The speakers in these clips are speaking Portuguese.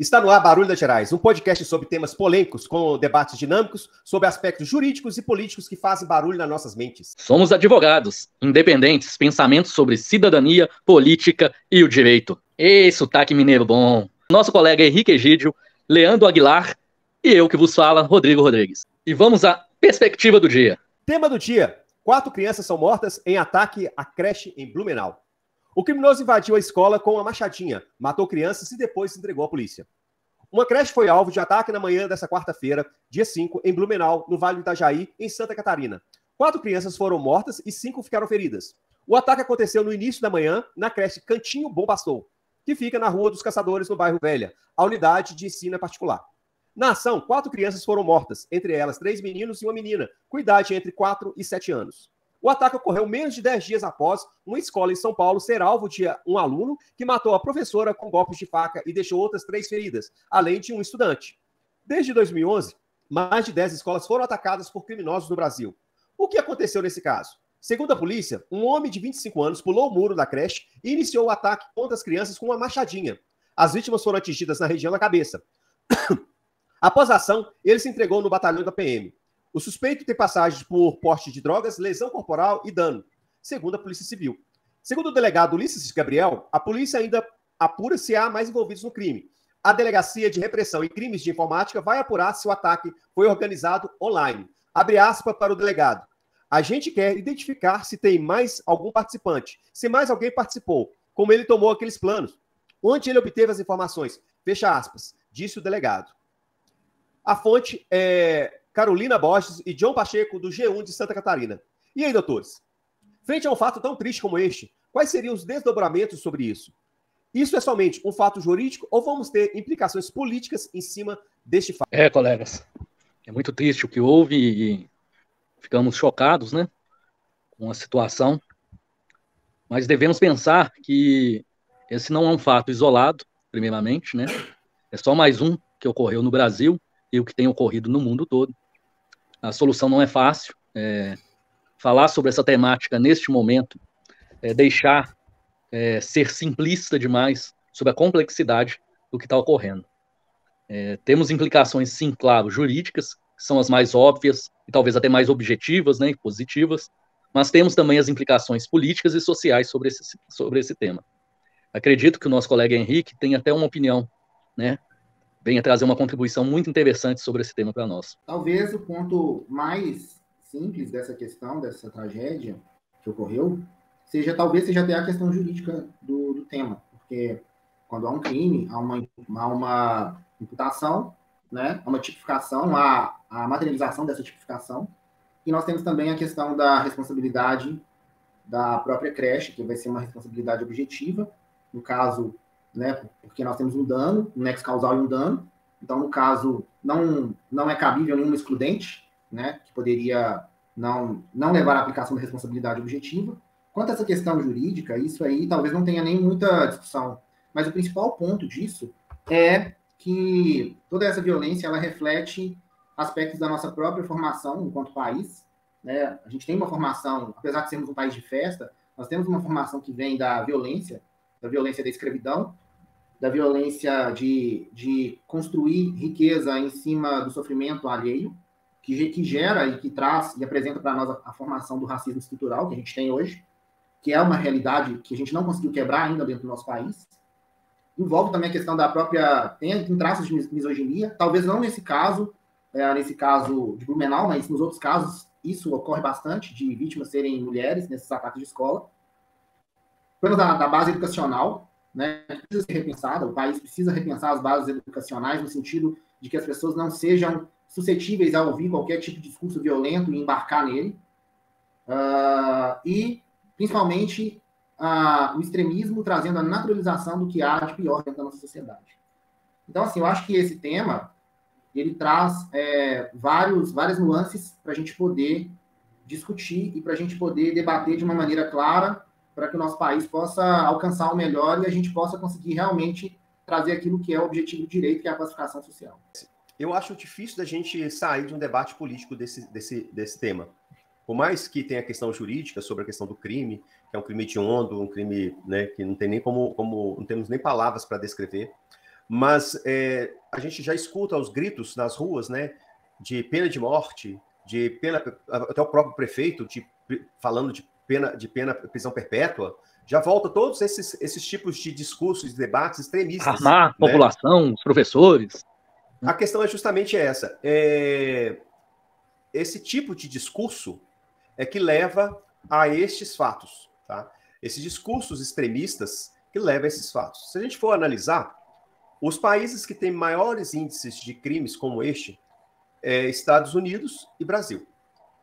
Está no ar Barulho das Gerais, um podcast sobre temas polêmicos, com debates dinâmicos sobre aspectos jurídicos e políticos que fazem barulho nas nossas mentes. Somos advogados, independentes, pensamentos sobre cidadania, política e o direito. Ei, sotaque mineiro bom. Nosso colega Henrique Egídio, Leandro Aguilar e eu que vos fala, Rodrigo Rodrigues. E vamos à perspectiva do dia. Tema do dia: 4 crianças são mortas em ataque à creche em Blumenau. O criminoso invadiu a escola com uma machadinha, matou crianças e depois se entregou à polícia. Uma creche foi alvo de ataque na manhã desta quarta-feira, dia 5, em Blumenau, no Vale do Itajaí, em Santa Catarina. 4 crianças foram mortas e 5 ficaram feridas. O ataque aconteceu no início da manhã, na creche Cantinho Bom Pastor, que fica na Rua dos Caçadores, no bairro Velha. A unidade de ensino é particular. Na ação, 4 crianças foram mortas, entre elas 3 meninos e uma menina, com idade entre 4 e 7 anos. O ataque ocorreu menos de 10 dias após uma escola em São Paulo ser alvo de um aluno que matou a professora com golpes de faca e deixou outras 3 feridas, além de um estudante. Desde 2011, mais de 10 escolas foram atacadas por criminosos no Brasil. O que aconteceu nesse caso? Segundo a polícia, um homem de 25 anos pulou o muro da creche e iniciou o ataque contra as crianças com uma machadinha. As vítimas foram atingidas na região da cabeça. Após a ação, ele se entregou no batalhão da PM. O suspeito tem passagens por porte de drogas, lesão corporal e dano, segundo a Polícia Civil. Segundo o delegado Ulisses Gabriel, a polícia ainda apura se há mais envolvidos no crime. A Delegacia de Repressão e Crimes de Informática vai apurar se o ataque foi organizado online. Abre aspas para o delegado. A gente quer identificar se tem mais algum participante, se mais alguém participou, como ele tomou aqueles planos, onde ele obteve as informações. Fecha aspas, disse o delegado. A fonte é Carolina Borges e John Pacheco, do G1 de Santa Catarina. E aí, doutores? Frente a um fato tão triste como este, quais seriam os desdobramentos sobre isso? Isso é somente um fato jurídico ou vamos ter implicações políticas em cima deste fato? Colegas, é muito triste o que houve e ficamos chocados, né, com a situação. Mas devemos pensar que esse não é um fato isolado, primeiramente, né? É só mais um que ocorreu no Brasil e o que tem ocorrido no mundo todo. A solução não é fácil. Falar sobre essa temática neste momento é deixar ser simplista demais sobre a complexidade do que está ocorrendo. Temos implicações, sim, claro, jurídicas, que são as mais óbvias e talvez até mais objetivas, né, e positivas, mas temos também as implicações políticas e sociais sobre esse tema. Acredito que o nosso colega Henrique tem até uma opinião, né, venha trazer uma contribuição muito interessante sobre esse tema para nós. Talvez o ponto mais simples dessa questão, dessa tragédia que ocorreu, talvez seja até a questão jurídica do tema, porque quando há um crime, há uma imputação, né, há uma tipificação, há a materialização dessa tipificação, e nós temos também a questão da responsabilidade da própria creche, que vai ser uma responsabilidade objetiva, no caso, né, porque nós temos um dano, um nexo causal e um dano. Então, no caso, não é cabível nenhuma excludente, né, que poderia não levar à aplicação da responsabilidade objetiva. Quanto a essa questão jurídica, isso aí talvez não tenha nem muita discussão. Mas o principal ponto disso é que toda essa violência ela reflete aspectos da nossa própria formação enquanto país, né? A gente tem uma formação, apesar de sermos um país de festa, nós temos uma formação que vem da violência da escravidão, da violência de construir riqueza em cima do sofrimento alheio, que gera e que traz e apresenta para nós a formação do racismo estrutural que a gente tem hoje, que é uma realidade que a gente não conseguiu quebrar ainda dentro do nosso país. Envolve também a questão da própria... Tem traços de misoginia, talvez não nesse caso de Blumenau, mas nos outros casos isso ocorre bastante, de vítimas serem mulheres nesses ataques de escola. Problemas da base educacional, né, precisa ser repensada, o país precisa repensar as bases educacionais no sentido de que as pessoas não sejam suscetíveis a ouvir qualquer tipo de discurso violento e embarcar nele. E, principalmente, o extremismo trazendo a naturalização do que há de pior dentro da nossa sociedade. Então, assim, eu acho que esse tema ele traz várias nuances para a gente poder discutir e para a gente poder debater de uma maneira clara para que o nosso país possa alcançar o melhor e a gente possa conseguir realmente trazer aquilo que é o objetivo do direito, que é a classificação social. Eu acho difícil da gente sair de um debate político desse tema. Por mais que tenha a questão jurídica sobre a questão do crime, que é um crime hediondo, um crime, né, que não tem nem não temos nem palavras para descrever, mas a gente já escuta os gritos nas ruas, né, de pena de morte, de pena, até o próprio prefeito falando de pena prisão perpétua. Já volta todos esses tipos de discursos, de debates extremistas. Armar a população, os professores. A questão é justamente essa. Esse tipo de discurso é que leva a estes fatos, tá? Esses discursos extremistas que levam a esses fatos. Se a gente for analisar, os países que têm maiores índices de crimes como este Estados Unidos e Brasil.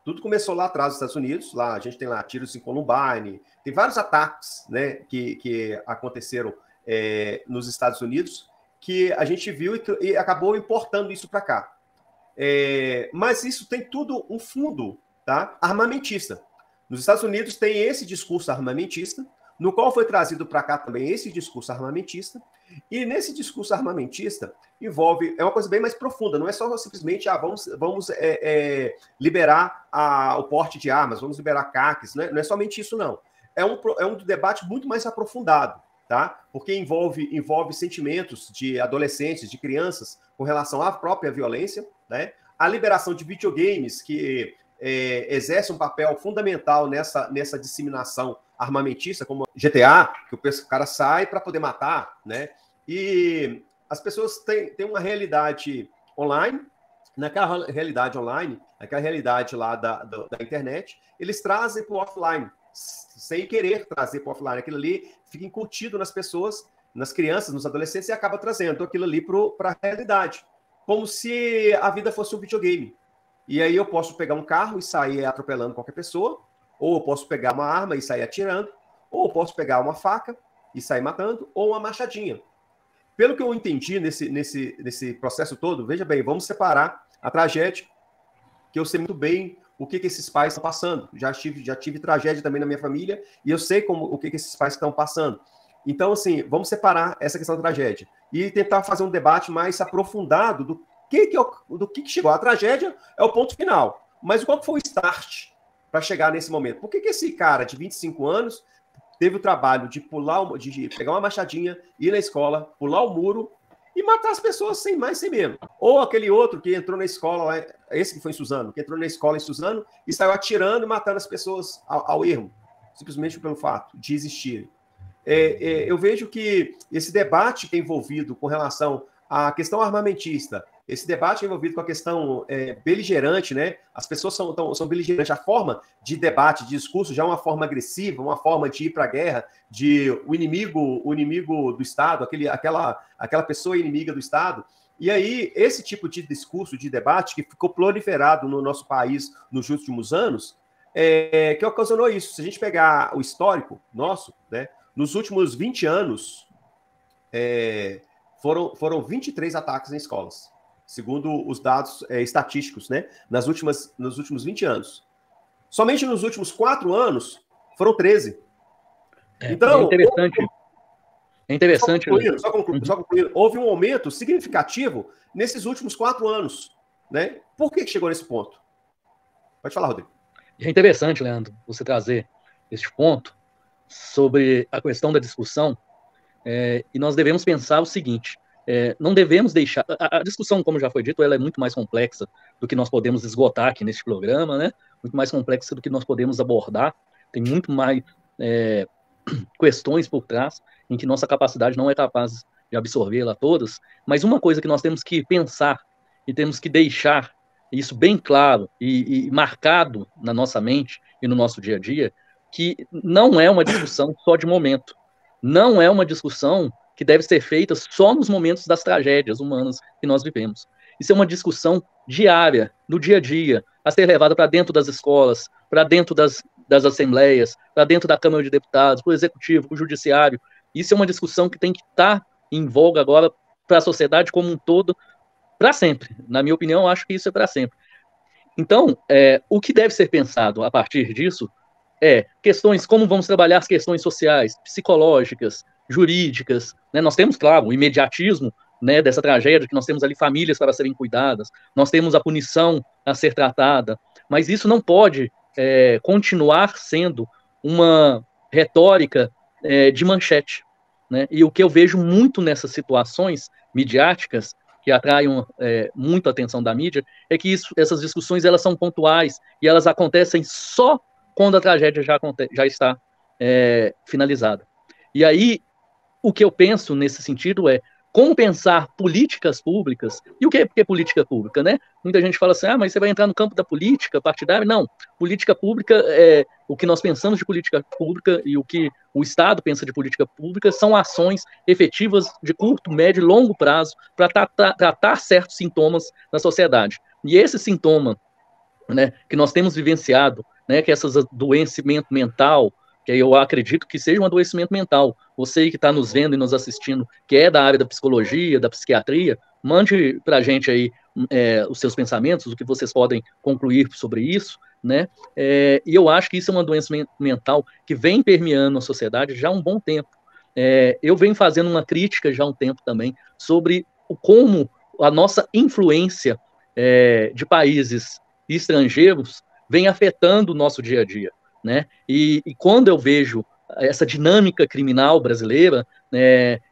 Tudo começou lá atrás dos Estados Unidos, lá a gente tem lá tiros em Columbine, tem vários ataques, né, que aconteceram nos Estados Unidos, que a gente viu e acabou importando isso para cá. Mas isso tem tudo um fundo, tá, armamentista. Nos Estados Unidos tem esse discurso armamentista, no qual foi trazido para cá também esse discurso armamentista, e nesse discurso armamentista envolve, é uma coisa bem mais profunda, não é só simplesmente vamos liberar o porte de armas, vamos liberar CACs, né? Não é somente isso, não. É um debate muito mais aprofundado, tá? Porque envolve sentimentos de adolescentes, de crianças, com relação à própria violência, né? A liberação de videogames, que exerce um papel fundamental nessa disseminação armamentista, como GTA, que o cara sai para poder matar, né? E as pessoas têm uma realidade online, naquela realidade online, naquela realidade lá da internet, eles trazem para o offline, sem querer trazer para o offline. Aquilo ali fica incutido nas pessoas, nas crianças, nos adolescentes, e acaba trazendo aquilo ali para a realidade, como se a vida fosse um videogame. E aí eu posso pegar um carro e sair atropelando qualquer pessoa, ou eu posso pegar uma arma e sair atirando, ou eu posso pegar uma faca e sair matando, ou uma machadinha. Pelo que eu entendi nesse processo todo, veja bem, vamos separar a tragédia, que eu sei muito bem o que esses pais estão passando. Já tive tragédia também na minha família, e eu sei o que esses pais estão passando. Então, assim, vamos separar essa questão da tragédia e tentar fazer um debate mais aprofundado do que chegou. A tragédia é o ponto final, mas qual foi o start para chegar nesse momento? Por que esse cara de 25 anos teve o trabalho de pegar uma machadinha, ir na escola, pular o muro e matar as pessoas sem mais, sem menos? Ou aquele outro que entrou na escola, esse que foi em Suzano, que entrou na escola em Suzano e saiu atirando e matando as pessoas ao erro, simplesmente pelo fato de existirem. Eu vejo que esse debate que é envolvido com relação à questão armamentista, esse debate é envolvido com a questão beligerante, né? As pessoas são beligerantes. A forma de debate, de discurso, já é uma forma agressiva, uma forma de ir para a guerra, de o inimigo do Estado, aquela pessoa inimiga do Estado. E aí, esse tipo de discurso, de debate, que ficou proliferado no nosso país nos últimos anos, que ocasionou isso. Se a gente pegar o histórico nosso, né? Nos últimos 20 anos, foram 23 ataques em escolas, segundo os dados estatísticos, né? Nos últimos 20 anos. Somente nos últimos 4 anos, foram 13. Então, é interessante. Só concluindo, houve um aumento significativo nesses últimos 4 anos, né? Por que chegou nesse ponto? Pode falar, Rodrigo. É interessante, Leandro, você trazer este ponto sobre a questão da discussão, e nós devemos pensar o seguinte: não devemos deixar... A discussão, como já foi dito, ela é muito mais complexa do que nós podemos esgotar aqui neste programa, né? Muito mais complexa do que nós podemos abordar. Tem muito mais questões por trás em que nossa capacidade não é capaz de absorvê-la todas. Mas uma coisa que nós temos que pensar e temos que deixar isso bem claro e marcado na nossa mente e no nosso dia a dia, que não é uma discussão só de momento. Não é uma discussão que deve ser feita só nos momentos das tragédias humanas que nós vivemos. Isso é uma discussão diária, no dia a dia, a ser levada para dentro das escolas, para dentro das assembleias, para dentro da Câmara de Deputados, para o Executivo, para o Judiciário. Isso é uma discussão que tem que estar em voga agora para a sociedade como um todo, para sempre. Na minha opinião, eu acho que isso é para sempre. Então, o que deve ser pensado a partir disso questões como vamos trabalhar as questões sociais, psicológicas, jurídicas, né? Nós temos, claro, o imediatismo, né, dessa tragédia, que nós temos ali famílias para serem cuidadas, nós temos a punição a ser tratada, mas isso não pode continuar sendo uma retórica de manchete, né? E o que eu vejo muito nessas situações midiáticas que atraem muita atenção da mídia, é que essas discussões elas são pontuais e elas acontecem só quando a tragédia já está finalizada. E aí, o que eu penso nesse sentido é como pensar políticas públicas. E o que é política pública, né? Muita gente fala assim, mas você vai entrar no campo da política partidária? Não, política pública o que nós pensamos de política pública e o que o Estado pensa de política pública são ações efetivas de curto, médio e longo prazo para tratar certos sintomas na sociedade. E esse sintoma, né, que nós temos vivenciado, né, que é esse adoecimento mental, que eu acredito que seja um adoecimento mental. Você que está nos vendo e nos assistindo, que é da área da psicologia, da psiquiatria, mande para a gente aí os seus pensamentos, o que vocês podem concluir sobre isso, né? E eu acho que isso é uma doença mental que vem permeando a sociedade já há um bom tempo. Eu venho fazendo uma crítica já há um tempo também sobre como a nossa influência de países estrangeiros vem afetando o nosso dia a dia, né? E quando eu vejo essa dinâmica criminal brasileira,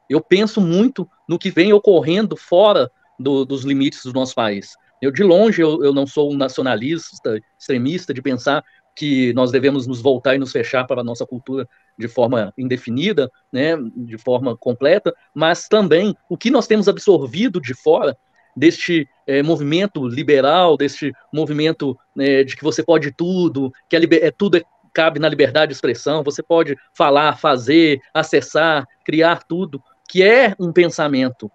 eu penso muito no que vem ocorrendo fora dos limites do nosso país. De longe, eu não sou um nacionalista, extremista, de pensar que nós devemos nos voltar e nos fechar para a nossa cultura de forma indefinida, né, de forma completa, mas também o que nós temos absorvido de fora deste movimento liberal, deste movimento de que você pode tudo, que tudo cabe na liberdade de expressão, você pode falar, fazer, acessar, criar tudo, que é um pensamento,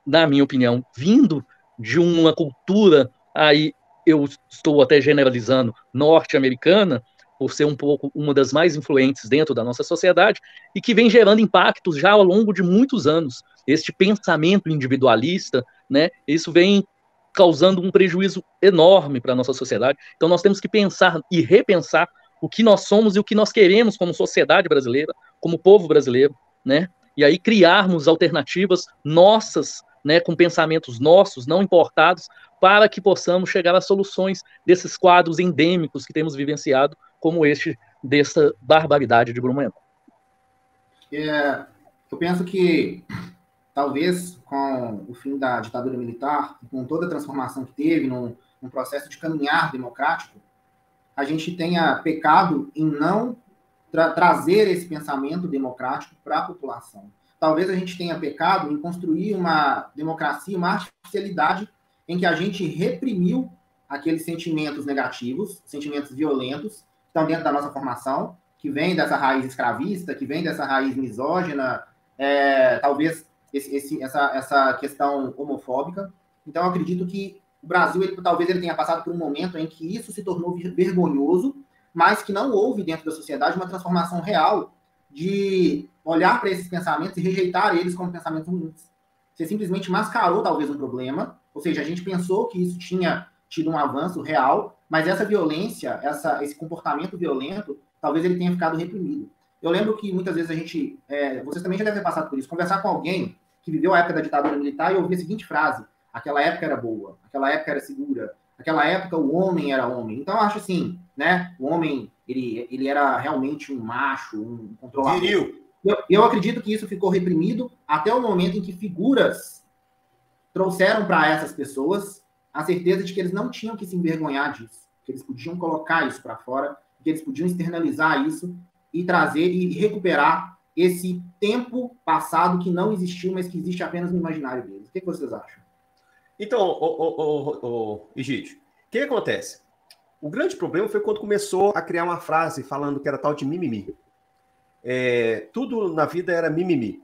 na minha opinião, vindo de uma cultura, aí eu estou até generalizando, norte-americana, por ser um pouco uma das mais influentes dentro da nossa sociedade, e que vem gerando impactos já ao longo de muitos anos. Este pensamento individualista, né, isso vem causando um prejuízo enorme para a nossa sociedade. Então nós temos que pensar e repensar o que nós somos e o que nós queremos como sociedade brasileira, como povo brasileiro, né? E aí criarmos alternativas nossas, né, com pensamentos nossos, não importados, para que possamos chegar a soluções desses quadros endêmicos que temos vivenciado, como dessa barbaridade de Blumenau. Eu penso que talvez com o fim da ditadura militar, com toda a transformação que teve num processo de caminhar democrático, a gente tenha pecado em não trazer esse pensamento democrático para a população. Talvez a gente tenha pecado em construir uma democracia, uma artificialidade em que a gente reprimiu aqueles sentimentos negativos, sentimentos violentos, que estão dentro da nossa formação, que vem dessa raiz escravista, que vem dessa raiz misógina, talvez essa questão homofóbica. Então, eu acredito que o Brasil, talvez ele tenha passado por um momento em que isso se tornou vergonhoso, mas que não houve dentro da sociedade uma transformação real de olhar para esses pensamentos e rejeitar eles como pensamentos ruins. Você simplesmente mascarou talvez um problema, ou seja, a gente pensou que isso tinha tido um avanço real, mas essa violência, esse comportamento violento, talvez ele tenha ficado reprimido. Eu lembro que muitas vezes a gente, vocês também já devem ter passado por isso, conversar com alguém que viveu a época da ditadura militar e ouvir a seguinte frase: aquela época era boa, aquela época era segura, aquela época o homem era homem. Então, eu acho assim, né? O homem, ele era realmente um macho, um controlador. Viril. Eu acredito que isso ficou reprimido até o momento em que figuras trouxeram para essas pessoas a certeza de que eles não tinham que se envergonhar disso, que eles podiam colocar isso para fora, que eles podiam externalizar isso e trazer e recuperar esse tempo passado que não existiu, mas que existe apenas no imaginário deles. O que vocês acham? Então, Egídio, o que acontece? O grande problema foi quando começou a criar uma frase falando que era tal de mimimi. Tudo na vida era mimimi,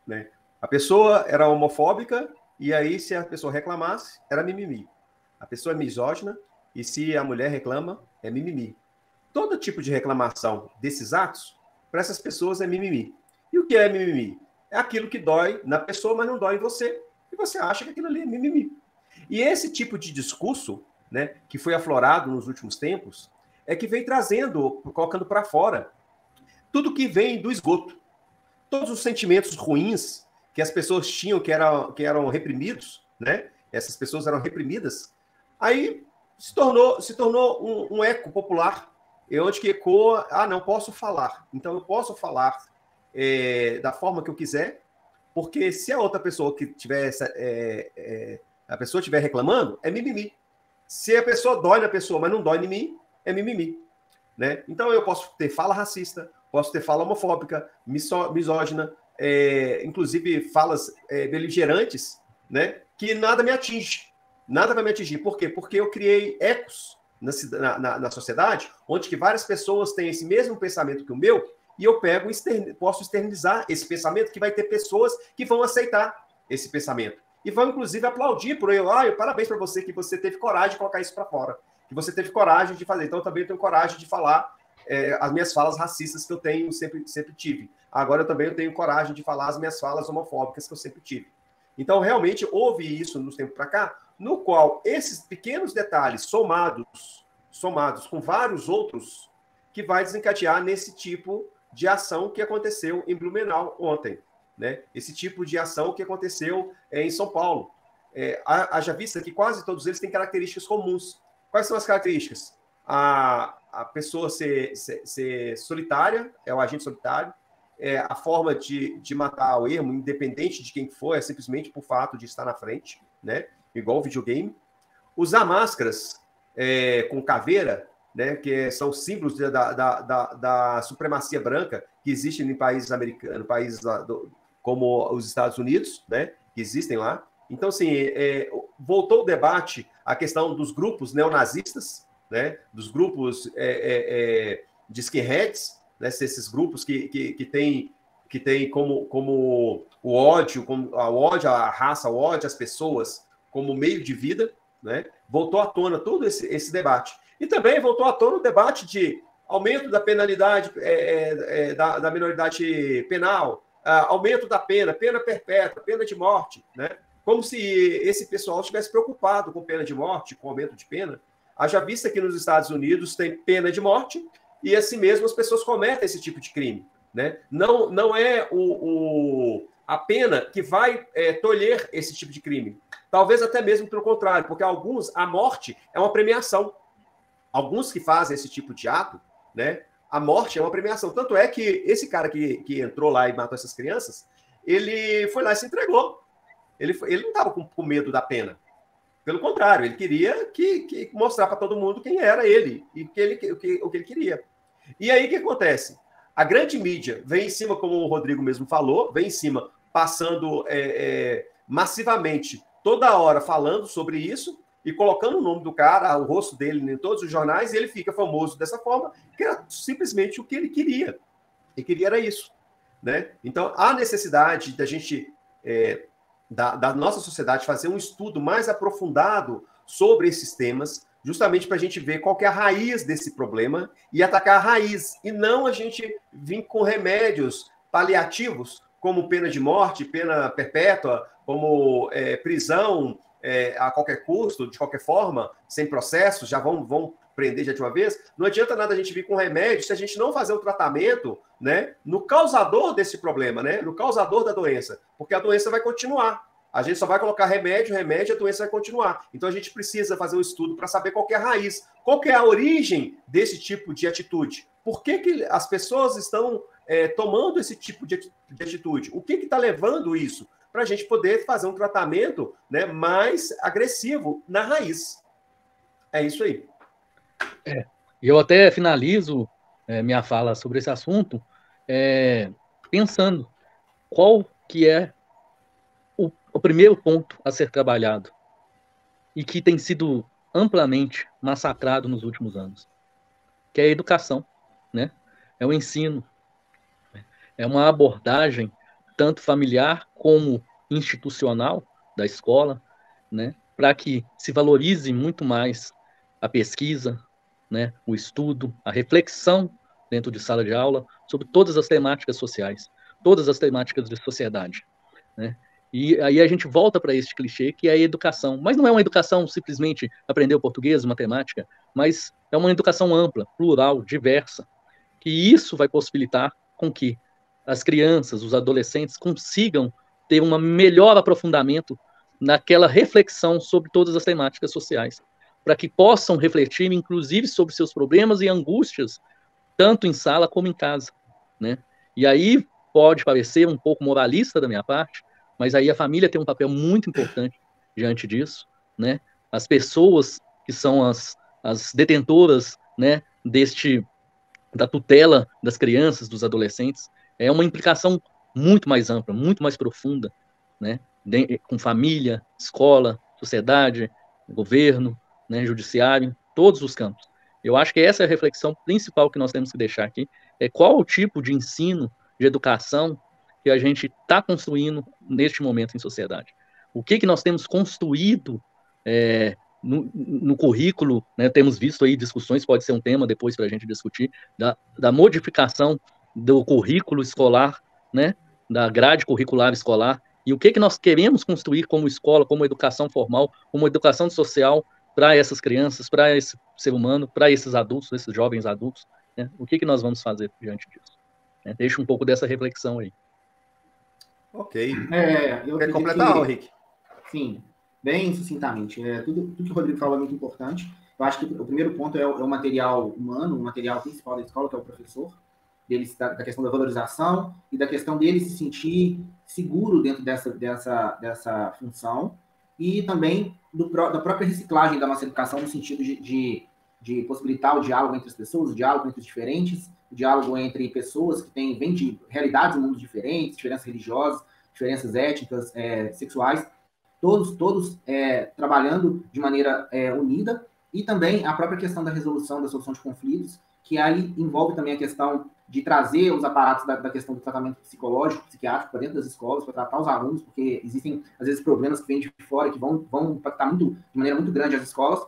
né? A pessoa era homofóbica e aí se a pessoa reclamasse, era mimimi. A pessoa é misógina e se a mulher reclama, é mimimi. Todo tipo de reclamação desses atos, para essas pessoas é mimimi. E o que é mimimi? É aquilo que dói na pessoa, mas não dói em você. E você acha que aquilo ali é mimimi. E esse tipo de discurso, né, que foi aflorado nos últimos tempos, é que vem trazendo, colocando para fora, tudo que vem do esgoto. Todos os sentimentos ruins que as pessoas tinham, que eram reprimidos, né? Essas pessoas eram reprimidas, aí se tornou um eco popular, onde que ecoa, não posso falar. Então eu posso falar da forma que eu quiser, Porque se a outra pessoa que tiver a pessoa estiver reclamando, é mimimi. Se a pessoa dói na pessoa, mas não dói em mim, é mimimi. Né? Então eu posso ter fala racista, posso ter fala homofóbica, misógina, inclusive falas beligerantes, né? Que nada me atinge. Nada vai me atingir. Por quê? Porque eu criei ecos na sociedade, onde que várias pessoas têm esse mesmo pensamento que o meu, e eu posso externizar esse pensamento, que vai ter pessoas que vão aceitar esse pensamento. E vão, inclusive, aplaudir por eu. Parabéns para você, que você teve coragem de colocar isso para fora. Que você teve coragem de fazer. Então, eu também tenho coragem de falar as minhas falas racistas que eu sempre tive. Agora, eu também tenho coragem de falar as minhas falas homofóbicas que eu sempre tive. Então, realmente, houve isso nos tempos para cá, no qual esses pequenos detalhes somados com vários outros, que vai desencadear nesse tipo de ação que aconteceu em Blumenau ontem. Né? Esse tipo de ação que aconteceu em São Paulo. Haja vista que quase todos eles têm características comuns. Quais são as características? A pessoa ser solitária, é o agente solitário, a forma de matar o ermo, independente de quem for, é simplesmente por fato de estar na frente, né? Igual o videogame. Usar máscaras com caveira, né? Que são símbolos da supremacia branca que existem em países americanos, países como os Estados Unidos, né? Que existem lá. Então, assim, voltou o debate à questão dos grupos neonazistas, né? Dos grupos de skinheads, né? Esses grupos que têm como o ódio, a raça, o ódio às pessoas como meio de vida, né? Voltou à tona todo esse debate. E também voltou à tona o debate de aumento da penalidade, da minoridade penal, aumento da pena perpétua, pena de morte, né? Como se esse pessoal estivesse preocupado com pena de morte, com aumento de pena. Haja vista que nos Estados Unidos tem pena de morte e assim mesmo as pessoas cometem esse tipo de crime. Né? Não é a pena que vai tolher esse tipo de crime. Talvez até mesmo pelo contrário, porque a morte é uma premiação. Alguns que fazem esse tipo de ato, né? A morte é uma premiação. Tanto é que esse cara que entrou lá e matou essas crianças, ele foi lá e se entregou. Ele não estava com medo da pena. Pelo contrário, ele queria que mostrar para todo mundo quem era ele e o que ele queria. E aí o que acontece? A grande mídia vem em cima, como o Rodrigo mesmo falou, vem em cima, passando massivamente, toda hora falando sobre isso e colocando o nome do cara, o rosto dele em todos os jornais, e ele fica famoso dessa forma, que era simplesmente o que ele queria. Ele queria era isso. Né? Então, há necessidade da gente... Da nossa sociedade fazer um estudo mais aprofundado sobre esses temas, justamente para a gente ver qual que é a raiz desse problema e atacar a raiz, e não a gente vir com remédios paliativos, como pena de morte, pena perpétua, como prisão a qualquer custo, de qualquer forma, sem processo, já vão prender já de uma vez. Não adianta nada a gente vir com remédio se a gente não fazer o tratamento, né, no causador desse problema, né, no causador da doença, porque a doença vai continuar. A gente só vai colocar remédio, a doença vai continuar. Então a gente precisa fazer um estudo para saber qual que é a raiz, qual que é a origem desse tipo de atitude. Por que as pessoas estão tomando esse tipo de atitude? O que está levando isso? Para a gente poder fazer um tratamento, né, mais agressivo na raiz. É isso aí. E eu até finalizo minha fala sobre esse assunto pensando qual que é o primeiro ponto a ser trabalhado e que tem sido amplamente massacrado nos últimos anos, que é a educação, né? É o ensino, é uma abordagem tanto familiar como institucional da escola, né? Para que se valorize muito mais a pesquisa, né? O estudo, a reflexão dentro de sala de aula sobre todas as temáticas sociais, todas as temáticas de sociedade, né? E aí a gente volta para este clichê que é a educação. Mas não é uma educação simplesmente aprender o português, matemática, mas é uma educação ampla, plural, diversa, que isso vai possibilitar com que as crianças, os adolescentes consigam ter um melhor aprofundamento naquela reflexão sobre todas as temáticas sociais, para que possam refletir, inclusive, sobre seus problemas e angústias, tanto em sala como em casa, né? E aí pode parecer um pouco moralista da minha parte, mas aí a família tem um papel muito importante diante disso, né? As pessoas que são as detentoras, né, da tutela das crianças, dos adolescentes, é uma implicação muito mais ampla, muito mais profunda, né, com família, escola, sociedade, governo, né, judiciário, todos os campos. Eu acho que essa é a reflexão principal que nós temos que deixar aqui, é qual o tipo de ensino, de educação que a gente está construindo neste momento em sociedade. O que nós temos construído no currículo, né, temos visto aí discussões, pode ser um tema depois para a gente discutir, da modificação do currículo escolar, né, da grade curricular escolar, e o que nós queremos construir como escola, como educação formal, como educação social para essas crianças, para esse ser humano, para esses adultos, esses jovens adultos, né, o que nós vamos fazer diante disso. Né? Deixa um pouco dessa reflexão aí. Ok. Eu quer completar, Henrique? Sim, bem sucintamente. Tudo que o Rodrigo falou é muito importante. Eu acho que o primeiro ponto é o material humano, o material principal da escola, que é o professor, da questão da valorização e da questão dele se sentir seguro dentro dessa função, e também da própria reciclagem da nossa educação, no sentido de possibilitar o diálogo entre as pessoas, o diálogo entre os diferentes, o diálogo entre pessoas que vêm de realidades e mundos diferentes, diferenças religiosas, diferenças étnicas, sexuais, todos trabalhando de maneira unida, e também a própria questão da resolução, da solução de conflitos, que aí envolve também a questão de trazer os aparatos da questão do tratamento psicológico, psiquiátrico para dentro das escolas, para tratar os alunos, porque existem, às vezes, problemas que vêm de fora, que vão impactar de maneira muito grande as escolas,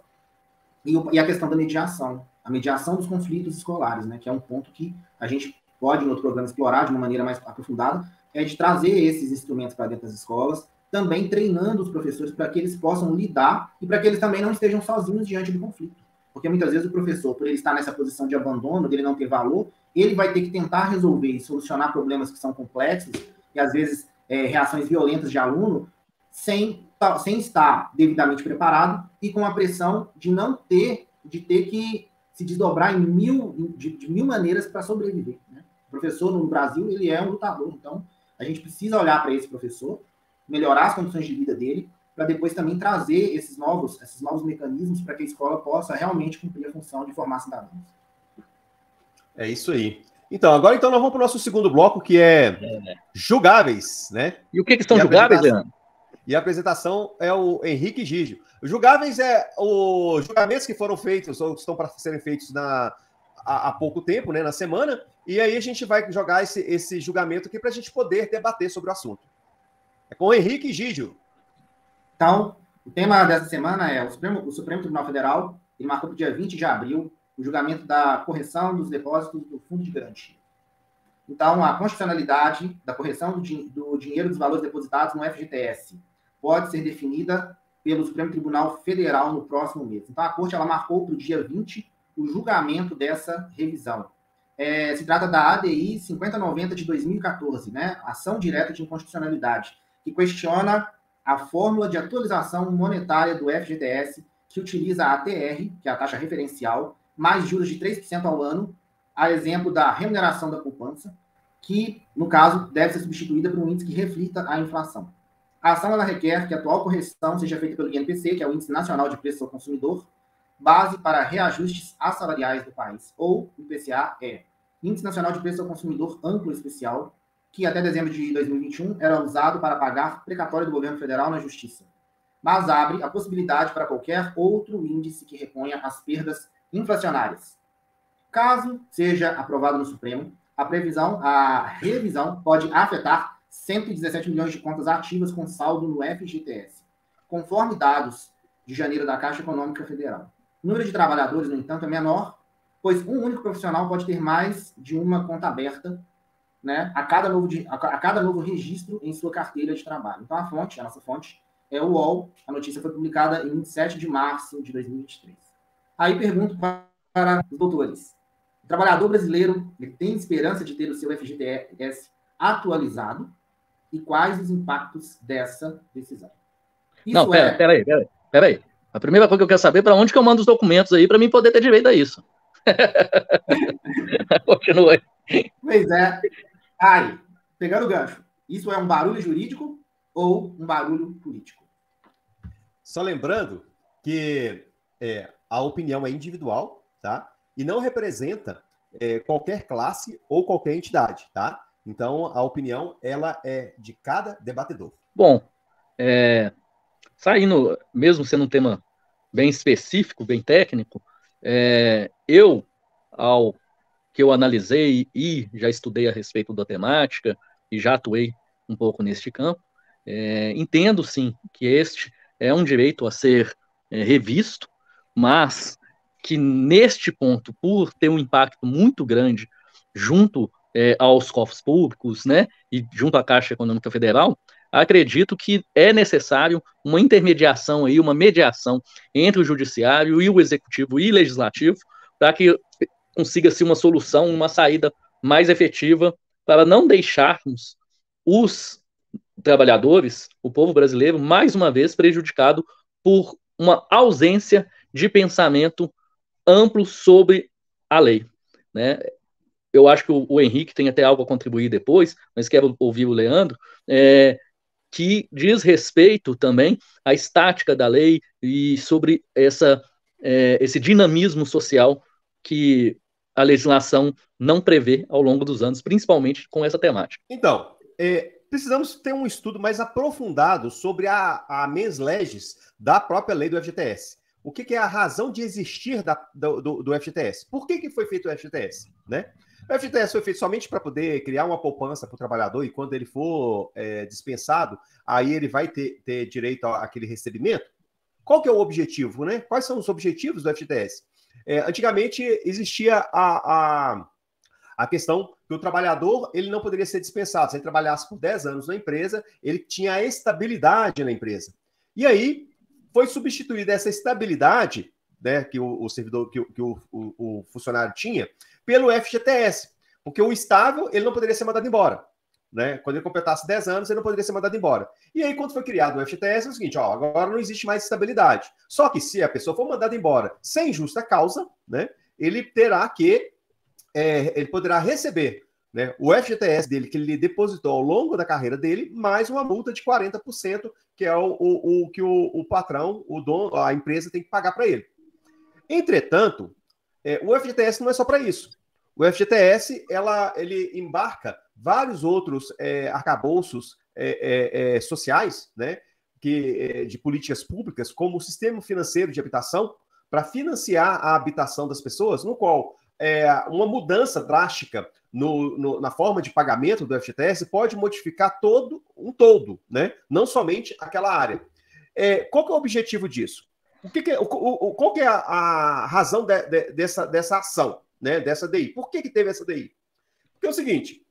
e a questão da mediação, a mediação dos conflitos escolares, né, que é um ponto que a gente pode, em outro programa, explorar de uma maneira mais aprofundada, é de trazer esses instrumentos para dentro das escolas, também treinando os professores para que eles possam lidar e para que eles também não estejam sozinhos diante do conflito. Porque muitas vezes o professor, por ele estar nessa posição de abandono, dele não ter valor, ele vai ter que tentar resolver e solucionar problemas que são complexos, e às vezes reações violentas de aluno, sem estar devidamente preparado e com a pressão de ter que se desdobrar de mil maneiras para sobreviver. Né? O professor no Brasil, ele é um lutador, então a gente precisa olhar para esse professor, melhorar as condições de vida dele, para depois também trazer esses novos mecanismos para que a escola possa realmente cumprir a função de formar cidadãos. É isso aí. Então, agora nós vamos para o nosso segundo bloco, que é julgáveis, né? E o que são julgáveis, Leandro? E a apresentação é o Henrique Gígio. Os julgáveis os julgamentos que foram feitos, ou estão para serem feitos há pouco tempo, né, na semana, e aí a gente vai jogar esse julgamento aqui para a gente poder debater sobre o assunto. É com o Henrique Gígio. Então, o tema dessa semana é o Supremo Tribunal Federal, ele marcou para o dia 20 de abril, o julgamento da correção dos depósitos do Fundo de Garantia. Então, a constitucionalidade da correção do dinheiro dos valores depositados no FGTS pode ser definida pelo Supremo Tribunal Federal no próximo mês. Então, a Corte marcou para o dia 20 o julgamento dessa revisão. Se trata da ADI 5090 de 2014, né? Ação direta de inconstitucionalidade, que questiona a fórmula de atualização monetária do FGTS, que utiliza a ATR, que é a taxa referencial, mais juros de 3% ao ano, a exemplo da remuneração da poupança, que, no caso, deve ser substituída por um índice que reflita a inflação. A ação ela requer que a atual correção seja feita pelo INPC, que é o Índice Nacional de Preços ao Consumidor, base para reajustes assalariais do país, ou IPCA Índice Nacional de Preços ao Consumidor Amplo Especial, que até dezembro de 2021 era usado para pagar precatório do governo federal na Justiça, mas abre a possibilidade para qualquer outro índice que reponha as perdas inflacionárias. Caso seja aprovado no Supremo, a revisão pode afetar 117 milhões de contas ativas com saldo no FGTS, conforme dados de janeiro da Caixa Econômica Federal. O número de trabalhadores, no entanto, é menor, pois um único profissional pode ter mais de uma conta aberta, né, a cada novo registro em sua carteira de trabalho. Então, a nossa fonte é o UOL. A notícia foi publicada em 27 de março de 2023. Aí pergunto para os doutores. O trabalhador brasileiro ele tem esperança de ter o seu FGTS atualizado? E quais os impactos dessa decisão? Não, peraí. A primeira coisa que eu quero saber é para onde que eu mando os documentos aí para mim poder ter direito a isso. Continua aí. Pois é. Aí, pegando o gancho, isso é um barulho jurídico ou um barulho político? Só lembrando que a opinião é individual, tá? E não representa qualquer classe ou qualquer entidade, tá? Então, a opinião, ela é de cada debatedor. Bom, saindo, mesmo sendo um tema bem específico, bem técnico, ao que eu analisei e já estudei a respeito da temática e já atuei um pouco neste campo, entendo, sim, que este é um direito a ser revisto, mas que neste ponto, por ter um impacto muito grande junto aos cofres públicos, né, e junto à Caixa Econômica Federal, acredito que é necessário uma intermediação aí, uma mediação entre o judiciário e o executivo e legislativo, para que consiga-se uma solução, uma saída mais efetiva, para não deixarmos os trabalhadores, o povo brasileiro, mais uma vez prejudicado por uma ausência de pensamento amplo sobre a lei, né? Eu acho que o Henrique tem até algo a contribuir depois, mas quero ouvir o Leandro, que diz respeito também à estática da lei e sobre esse dinamismo social que a legislação não prevê ao longo dos anos, principalmente com essa temática. Então, precisamos ter um estudo mais aprofundado sobre a mens legis da própria lei do FGTS. O que é a razão de existir do FGTS? Por que foi feito o FGTS? Né? O FGTS foi feito somente para poder criar uma poupança para o trabalhador e quando ele for dispensado, aí ele vai ter direito àquele recebimento? Qual que é o objetivo? Né? Quais são os objetivos do FGTS? Antigamente existia a questão que o trabalhador ele não poderia ser dispensado. Se ele trabalhasse por 10 anos na empresa, ele tinha a estabilidade na empresa. E aí foi substituída essa estabilidade, né, que o servidor, que o funcionário tinha, pelo FGTS. Porque o estável, ele não poderia ser mandado embora. Né? Quando ele completasse 10 anos, ele não poderia ser mandado embora. E aí, quando foi criado o FGTS, é o seguinte, agora não existe mais estabilidade. Só que se a pessoa for mandada embora sem justa causa, né, ele terá que ele poderá receber, né, o FGTS dele, que ele depositou ao longo da carreira dele, mais uma multa de 40%, que é o que o patrão, o dono, a empresa tem que pagar para ele. Entretanto, o FGTS não é só para isso. O FGTS, ele embarca vários outros arcabouços sociais, né, de políticas públicas, como o sistema financeiro de habitação, para financiar a habitação das pessoas, no qual uma mudança drástica na forma de pagamento do FGTS pode modificar um todo, né? Não somente aquela área. Qual que é o objetivo disso? Qual que é a razão dessa ação, né? Dessa DI? Por que teve essa DI? Porque é o seguinte,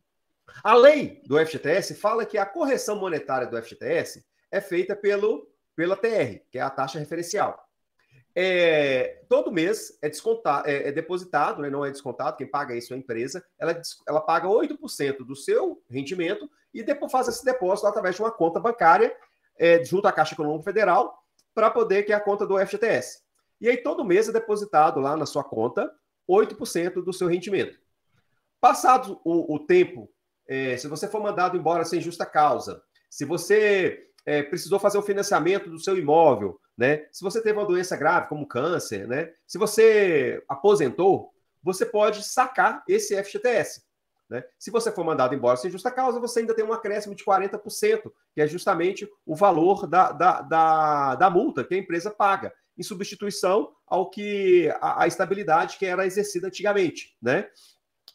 a lei do FGTS fala que a correção monetária do FGTS é feita pela TR, que é a taxa referencial. Todo mês é depositado, né, não é descontado, quem paga isso é a empresa, ela paga 8% do seu rendimento e depois faz esse depósito através de uma conta bancária junto à Caixa Econômica Federal para poder que é a conta do FGTS. E aí todo mês é depositado lá na sua conta 8% do seu rendimento. Passado o tempo, se você for mandado embora sem justa causa, se você precisou fazer o financiamento do seu imóvel, né? Se você teve uma doença grave, como câncer, né? Se você aposentou, você pode sacar esse FGTS. Né? Se você for mandado embora sem justa causa, você ainda tem um acréscimo de 40%, que é justamente o valor da multa que a empresa paga, em substituição ao que a estabilidade que era exercida antigamente. Né?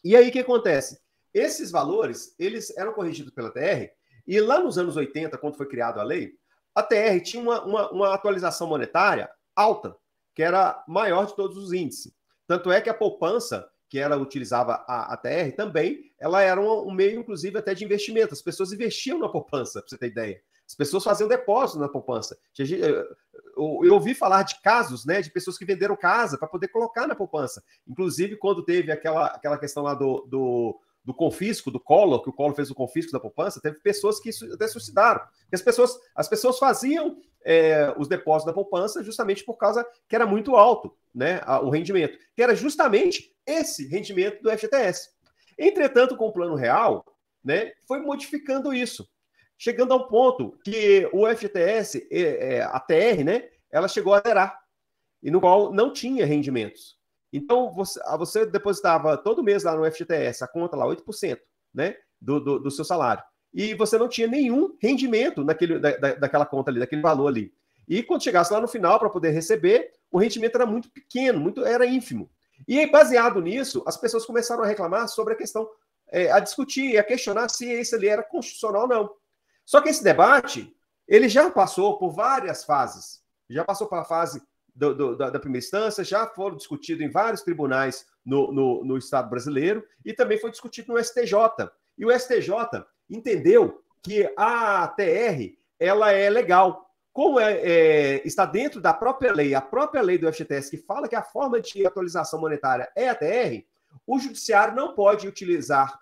E aí o que acontece? Esses valores, eles eram corrigidos pela TR, e lá nos anos 80, quando foi criada a lei, a TR tinha uma atualização monetária alta, que era maior de todos os índices. Tanto é que a poupança, que ela utilizava a TR, também, ela era um meio, inclusive, até de investimento. As pessoas investiam na poupança, para você ter ideia. As pessoas faziam depósito na poupança. Eu ouvi falar de casos, né, de pessoas que venderam casa para poder colocar na poupança. Inclusive, quando teve aquela questão lá do confisco, do Collor, que o Collor fez o confisco da poupança, teve pessoas que até suicidaram. As pessoas faziam os depósitos da poupança justamente por causa que era muito alto, né, o rendimento, que era justamente esse rendimento do FGTS. Entretanto, com o Plano Real, né, foi modificando isso, chegando ao ponto que o FGTS, a TR, né, ela chegou a zerar, e no qual não tinha rendimentos. Então, você depositava todo mês lá no FGTS, a conta lá, 8%, né, do seu salário. E você não tinha nenhum rendimento daquela conta ali, daquele valor ali. E quando chegasse lá no final para poder receber, o rendimento era muito pequeno, era ínfimo. E aí, baseado nisso, as pessoas começaram a reclamar sobre a questão, a discutir, a questionar se esse ali era constitucional ou não. Só que esse debate, ele já passou por várias fases. Já passou pela fase da primeira instância, já foram discutidos em vários tribunais no Estado brasileiro e também foi discutido no STJ. E o STJ entendeu que a TR ela é legal. Como está dentro da própria lei, a própria lei do FGTS, que fala que a forma de atualização monetária é a TR, o judiciário não pode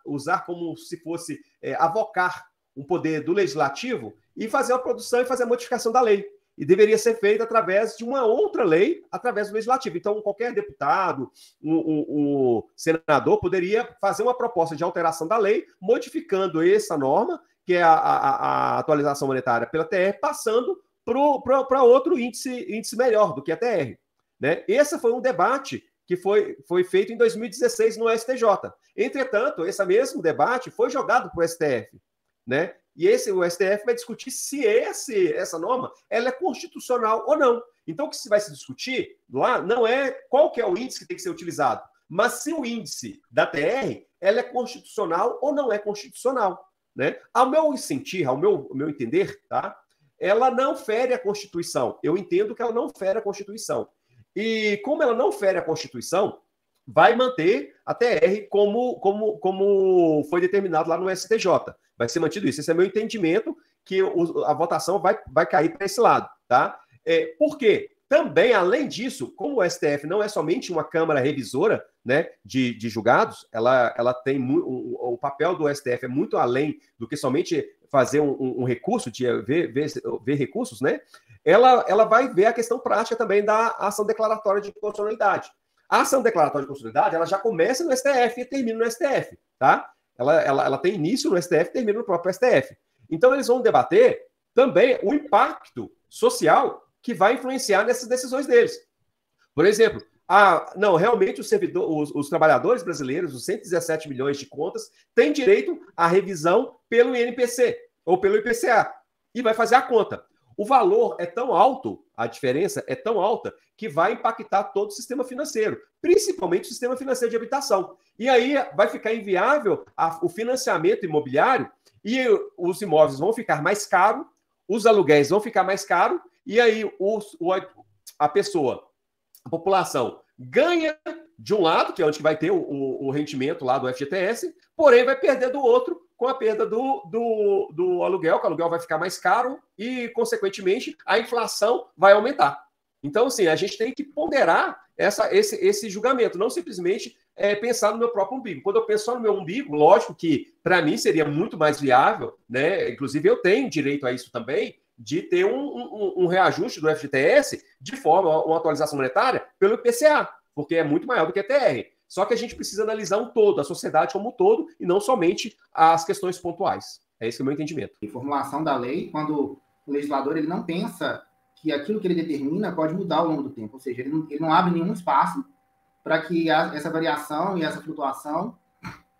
usar como se fosse avocar um poder do legislativo e fazer a produção e fazer a modificação da lei. E deveria ser feito através de uma outra lei, através do legislativo. Então, qualquer deputado, o senador, poderia fazer uma proposta de alteração da lei, modificando essa norma, que é a atualização monetária pela TR, passando para outro índice melhor do que a TR. Né? Esse foi um debate que foi feito em 2016 no STJ. Entretanto, esse mesmo debate foi jogado para o STF. Né? E o STF vai discutir se essa norma ela é constitucional ou não. Então, o que vai se discutir lá não é qual que é o índice que tem que ser utilizado, mas se o índice da TR ela é constitucional ou não é constitucional. Né? Ao meu sentir, ao meu entender, tá? Ela não fere a Constituição. Eu entendo que ela não fere a Constituição. E como ela não fere a Constituição, vai manter a TR como foi determinado lá no STJ. Vai ser mantido isso. Esse é meu entendimento, que a votação vai cair para esse lado. Tá? Por quê? Também, além disso, como o STF não é somente uma Câmara revisora, né, de julgados, ela tem o papel do STF é muito além do que somente fazer um recurso, de ver recursos, né? Ela vai ver a questão prática também da ação declaratória de constitucionalidade. A ação declaratória de constitucionalidade, ela já começa no STF e termina no STF, tá? Ela tem início no STF e termina no próprio STF. Então, eles vão debater também o impacto social que vai influenciar nessas decisões deles. Por exemplo, realmente os trabalhadores brasileiros, os 117 milhões de contas, têm direito à revisão pelo INPC ou pelo IPCA e vai fazer a conta. O valor é tão alto, a diferença é tão alta, que vai impactar todo o sistema financeiro, principalmente o sistema financeiro de habitação. E aí vai ficar inviável o financiamento imobiliário e os imóveis vão ficar mais caros, os aluguéis vão ficar mais caros, e aí a população ganha de um lado, que é onde vai ter o rendimento lá do FGTS, porém vai perder do outro com a perda do aluguel, que o aluguel vai ficar mais caro e, consequentemente, a inflação vai aumentar. Então, assim, a gente tem que ponderar esse julgamento, não simplesmente pensar no meu próprio umbigo. Quando eu penso só no meu umbigo, lógico que, para mim, seria muito mais viável, né? Inclusive, eu tenho direito a isso também, de ter um reajuste do FGTS de forma, uma atualização monetária pelo IPCA, porque é muito maior do que a TR. Só que a gente precisa analisar um todo, a sociedade como um todo, e não somente as questões pontuais. É esse que é o meu entendimento. Em formulação da lei, quando o legislador ele não pensa que aquilo que ele determina pode mudar ao longo do tempo, ou seja, ele não abre nenhum espaço para que essa variação e essa flutuação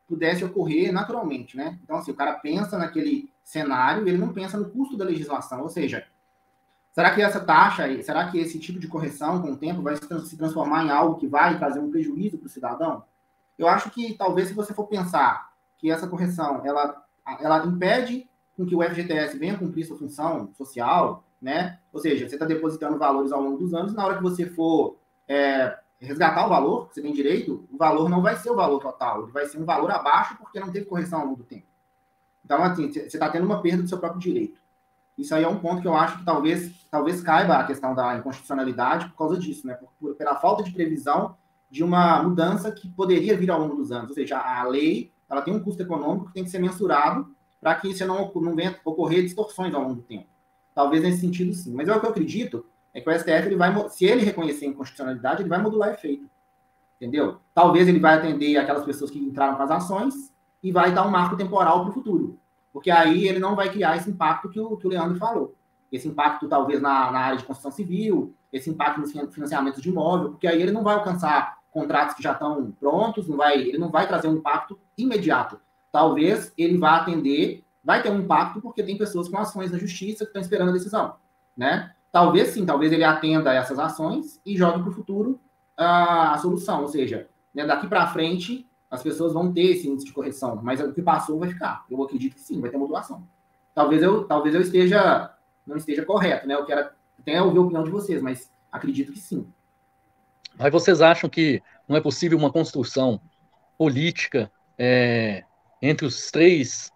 pudesse ocorrer naturalmente, né? Então, assim, o cara pensa naquele cenário e ele não pensa no custo da legislação, ou seja, será que essa taxa, será que esse tipo de correção com o tempo vai se transformar em algo que vai trazer um prejuízo para o cidadão? Eu acho que talvez se você for pensar que essa correção, ela impede com que o FGTS venha cumprir sua função social, né? Ou seja, você está depositando valores ao longo dos anos, na hora que você for resgatar o valor, que você tem direito, o valor não vai ser o valor total, ele vai ser um valor abaixo porque não teve correção ao longo do tempo. Então, assim, você está tendo uma perda do seu próprio direito. Isso aí é um ponto que eu acho que talvez caiba a questão da inconstitucionalidade por causa disso, né? Pela falta de previsão de uma mudança que poderia vir ao longo dos anos. Ou seja, a lei ela tem um custo econômico que tem que ser mensurado para que isso não venha ocorrer distorções ao longo do tempo. Talvez nesse sentido, sim. Mas o que eu acredito é que o STF, se ele reconhecer a inconstitucionalidade, ele vai modular efeito. Entendeu? Talvez ele vai atender aquelas pessoas que entraram com as ações e vai dar um marco temporal para o futuro. Porque aí ele não vai criar esse impacto que o Leandro falou. Esse impacto, talvez, na área de construção civil, esse impacto nos financiamentos de imóvel, porque aí ele não vai alcançar contratos que já estão prontos, ele não vai trazer um impacto imediato. Talvez ele vá atender, vai ter um impacto porque tem pessoas com ações na justiça que estão esperando a decisão, né? Talvez sim, talvez ele atenda a essas ações e jogue para o futuro a solução, ou seja, né, daqui para frente as pessoas vão ter esse índice de correção, mas o que passou vai ficar. Eu acredito que sim, vai ter modulação. Talvez eu não esteja correto, né? Eu quero até ouvir a opinião de vocês, mas acredito que sim. Mas vocês acham que não é possível uma construção política entre os três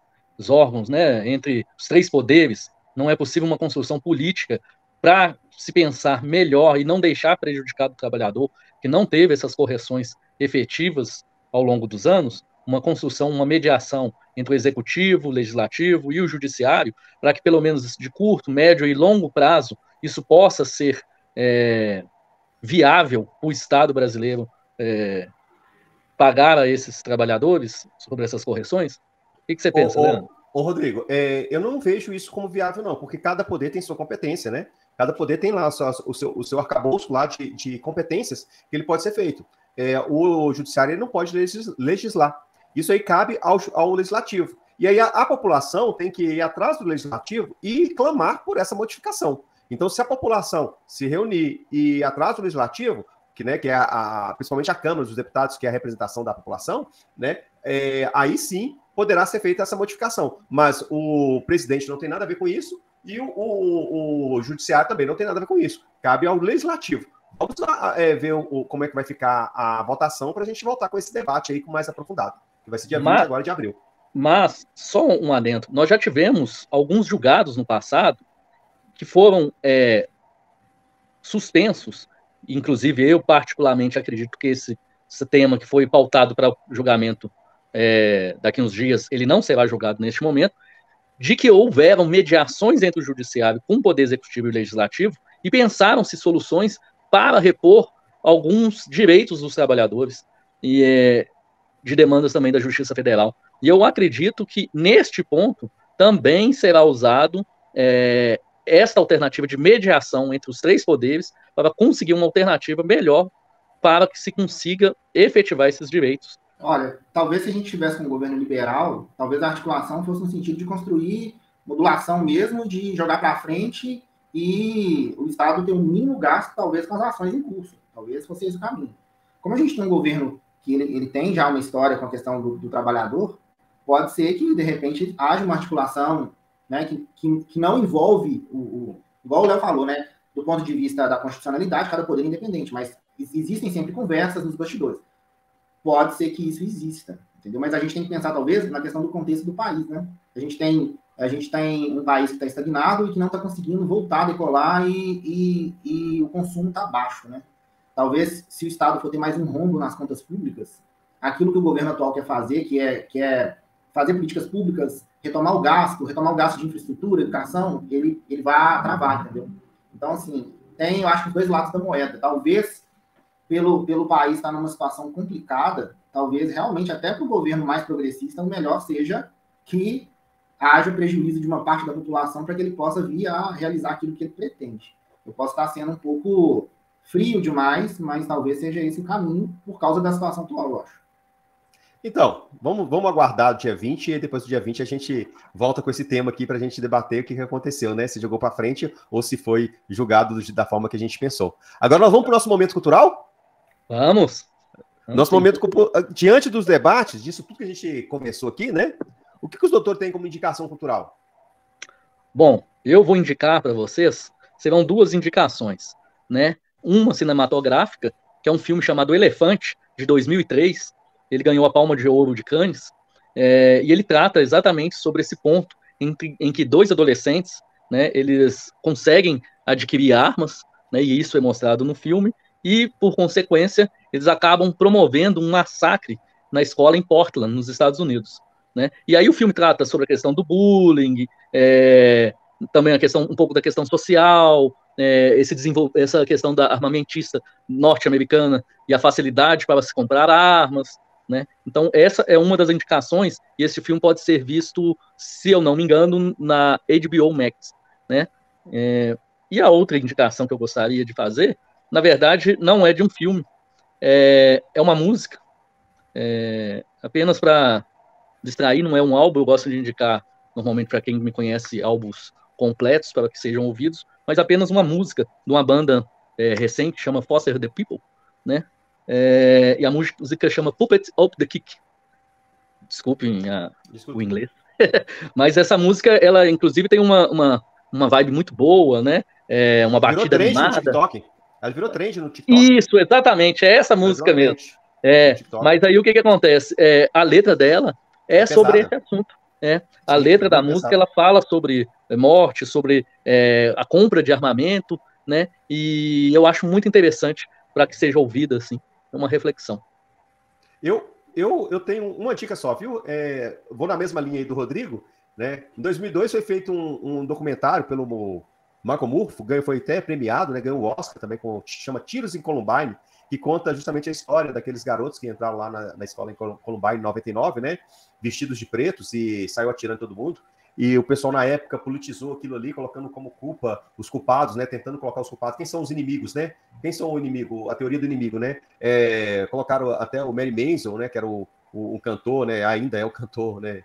órgãos, né? Entre os três poderes? Não é possível uma construção política para se pensar melhor e não deixar prejudicado o trabalhador que não teve essas correções efetivas ao longo dos anos? Uma construção, uma mediação entre o executivo, o legislativo e o judiciário, para que pelo menos de curto, médio e longo prazo isso possa ser viável o Estado brasileiro pagar a esses trabalhadores sobre essas correções? O que você pensa, Leandro? Rodrigo, eu não vejo isso como viável, não, porque cada poder tem sua competência, né? Cada poder tem lá o seu arcabouço lá de competências que ele pode ser feito. O judiciário ele não pode legislar. Isso aí cabe ao legislativo. E aí a população tem que ir atrás do legislativo e clamar por essa modificação. Então, se a população se reunir e ir atrás do legislativo, que é principalmente a Câmara dos Deputados, que é a representação da população, né, aí sim poderá ser feita essa modificação. Mas o presidente não tem nada a ver com isso e o judiciário também não tem nada a ver com isso. Cabe ao legislativo. Vamos ver como é que vai ficar a votação para a gente voltar com esse debate aí com mais aprofundado, que vai ser dia 20 agora de abril. Mas, só um adendo, nós já tivemos alguns julgados no passado que foram suspensos, inclusive eu particularmente acredito que esse tema que foi pautado para julgamento daqui a uns dias, ele não será julgado neste momento, de que houveram mediações entre o judiciário com o poder executivo e o legislativo e pensaram-se soluções para repor alguns direitos dos trabalhadores e de demandas também da Justiça Federal. E eu acredito que, neste ponto, também será usado esta alternativa de mediação entre os três poderes para conseguir uma alternativa melhor para que se consiga efetivar esses direitos. Olha, talvez se a gente tivesse um governo liberal, talvez a articulação fosse no sentido de construir modulação mesmo, de jogar para frente e o Estado ter um mínimo gasto, talvez, com as ações em curso. Talvez fosse esse o caminho. Como a gente tem um governo que ele tem já uma história com a questão do trabalhador, pode ser que, de repente, haja uma articulação, né, que não envolve, igual o Léo falou, né, do ponto de vista da constitucionalidade, cada poder é independente, mas existem sempre conversas nos bastidores. Pode ser que isso exista, entendeu? Mas a gente tem que pensar, talvez, na questão do contexto do país, né? A gente tem um país que está estagnado e que não está conseguindo voltar a decolar e o consumo está baixo, né? Talvez, se o Estado for ter mais um rombo nas contas públicas, aquilo que o governo atual quer fazer, que é fazer políticas públicas, retomar o gasto de infraestrutura, educação, ele vai travar, entendeu? Então, assim, eu acho que os dois lados da moeda. Talvez, pelo país estar numa situação complicada, talvez realmente até para o governo mais progressista, o melhor seja que haja prejuízo de uma parte da população para que ele possa vir a realizar aquilo que ele pretende. Eu posso estar sendo um pouco frio demais, mas talvez seja esse o caminho por causa da situação atual, eu acho. Então, vamos aguardar o dia 20 e depois do dia 20 a gente volta com esse tema aqui para a gente debater o que aconteceu, né? Se jogou para frente ou se foi julgado da forma que a gente pensou. Agora nós vamos para o nosso momento cultural? Vamos. Nosso momento, diante dos debates, disso tudo que a gente conversou aqui, né? O que os doutores têm como indicação cultural? Bom, eu vou indicar para vocês, serão duas indicações, né? Uma cinematográfica, que é um filme chamado Elefante, de 2003. Ele ganhou a Palma de Ouro de Cannes, e ele trata exatamente sobre esse ponto em que dois adolescentes, né, eles conseguem adquirir armas, né, e isso é mostrado no filme, e, por consequência, eles acabam promovendo um massacre na escola em Portland, nos Estados Unidos. Né? E aí o filme trata sobre a questão do bullying, também um pouco da questão social, essa questão da armamentista norte-americana e a facilidade para se comprar armas. né? Então, essa é uma das indicações, e esse filme pode ser visto, se eu não me engano, na HBO Max, né? E a outra indicação que eu gostaria de fazer, na verdade, não é de um filme, é uma música, apenas para distrair, não é um álbum, eu gosto de indicar, normalmente, para quem me conhece, álbuns completos, para que sejam ouvidos, mas apenas uma música de uma banda recente, chama Foster the People, né? E a música chama Puppet of the Kick. Desculpem o inglês. Mas essa música, ela inclusive tem uma vibe muito boa, né? Uma batida animada. No TikTok. Ela virou trend no TikTok. Isso, exatamente, é essa música mesmo. Mas aí o que acontece? A letra dela é sobre esse assunto. A letra da música, ela fala sobre morte, sobre a compra de armamento, né? E eu acho muito interessante para que seja ouvida, assim, uma reflexão. Eu tenho uma dica só, viu? Vou na mesma linha aí do Rodrigo, né? Em 2002 foi feito um documentário pelo Michael Moore, foi até premiado, né? Ganhou o Oscar também, chama Tiros em Columbine, que conta justamente a história daqueles garotos que entraram lá na escola em Columbine em 99, né? Vestidos de pretos e saiu atirando em todo mundo. E o pessoal na época politizou aquilo ali, colocando como culpa os culpados, né? Tentando colocar os culpados. Quem são os inimigos, né? Quem são o inimigo? A teoria do inimigo, né? Colocaram até o Mary Mason, né? Que era o cantor, né? Ainda é o cantor, né?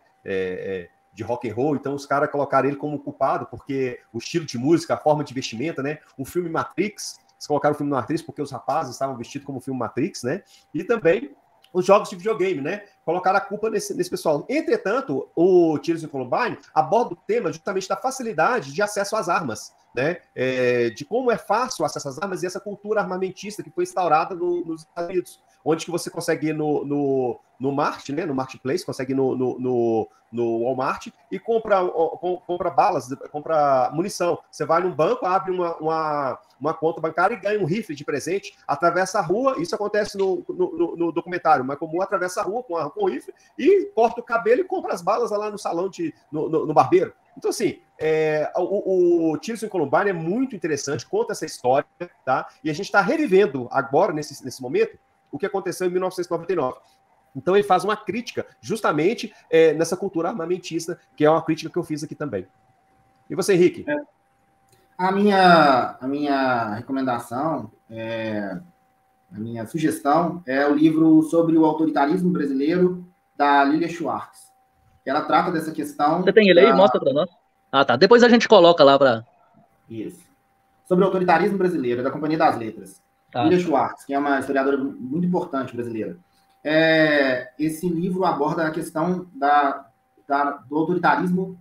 De rock and roll. Então os caras colocaram ele como culpado porque o estilo de música, a forma de vestimenta, né? O filme Matrix, eles colocaram o filme Matrix porque os rapazes estavam vestidos como o filme Matrix, né? E também os jogos de videogame, né? Colocaram a culpa nesse pessoal. Entretanto, o Tiros em Columbine aborda o tema justamente da facilidade de acesso às armas, né? De como é fácil o acesso às armas e essa cultura armamentista que foi instaurada nos Estados Unidos, onde que você consegue ir no Mart, né? No Marketplace, consegue ir no Walmart e compra balas, compra munição. Você vai num banco, abre uma conta bancária e ganha um rifle de presente, atravessa a rua, isso acontece no documentário, mas como atravessa a rua com o rifle e corta o cabelo e compra as balas lá no salão, no barbeiro. Então, assim, o Tiros em Columbine é muito interessante, conta essa história, tá? E a gente está revivendo agora, nesse momento, o que aconteceu em 1999. Então ele faz uma crítica justamente nessa cultura armamentista, que é uma crítica que eu fiz aqui também. E você, Henrique? A minha recomendação, a minha sugestão é o livro sobre o autoritarismo brasileiro da Lilia Schwartz. Ela trata dessa questão... Você tem ele aí? Mostra para nós. Ah, tá. Depois a gente coloca lá para... Isso. Sobre o autoritarismo brasileiro, da Companhia das Letras. Tá. Lilia Schwartz, que é uma historiadora muito importante brasileira. Esse livro aborda a questão do autoritarismo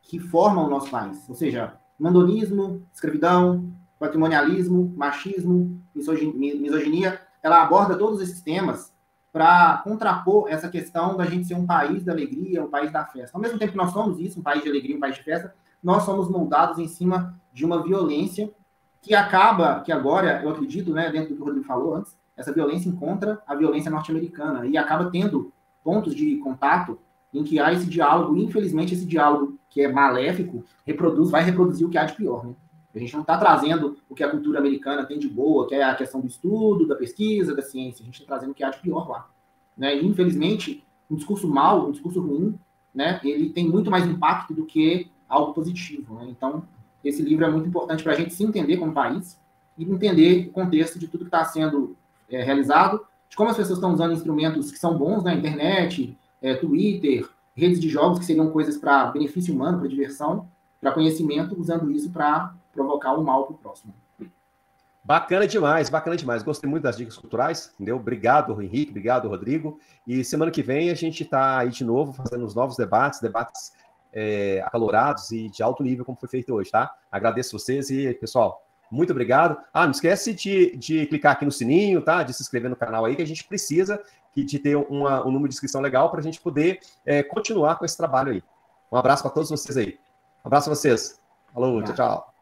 que forma o nosso país. Ou seja, mandonismo, escravidão, patrimonialismo, machismo, misoginia. Ela aborda todos esses temas para contrapor essa questão da gente ser um país da alegria, um país da festa. Ao mesmo tempo que nós somos isso, um país de alegria, um país de festa, nós somos moldados em cima de uma violência que agora, eu acredito, né, dentro do que o Rodrigo falou antes, essa violência encontra a violência norte-americana e acaba tendo pontos de contato em que há esse diálogo. Infelizmente, esse diálogo que é maléfico vai reproduzir o que há de pior, né? A gente não está trazendo o que a cultura americana tem de boa, que é a questão do estudo, da pesquisa, da ciência. A gente está trazendo o que há de pior lá, né? E, infelizmente, um discurso mau, um discurso ruim, né, ele tem muito mais impacto do que algo positivo, né? Então, esse livro é muito importante para a gente se entender como país e entender o contexto de tudo que está sendo realizado, de como as pessoas estão usando instrumentos que são bons na internet, Twitter, redes de jogos que seriam coisas para benefício humano, para diversão, para conhecimento, usando isso para provocar o mal para o próximo. Bacana demais, bacana demais. Gostei muito das dicas culturais, entendeu? Obrigado, Henrique, obrigado, Rodrigo. E semana que vem a gente está aí de novo fazendo os novos debates acalorados e de alto nível, como foi feito hoje, tá? Agradeço vocês e, pessoal, muito obrigado. Não esquece de clicar aqui no sininho, tá? De se inscrever no canal aí, que a gente precisa de ter um número de inscrição legal para a gente poder continuar com esse trabalho aí. Um abraço para todos vocês aí. Um abraço a vocês. Falou, tchau, tchau.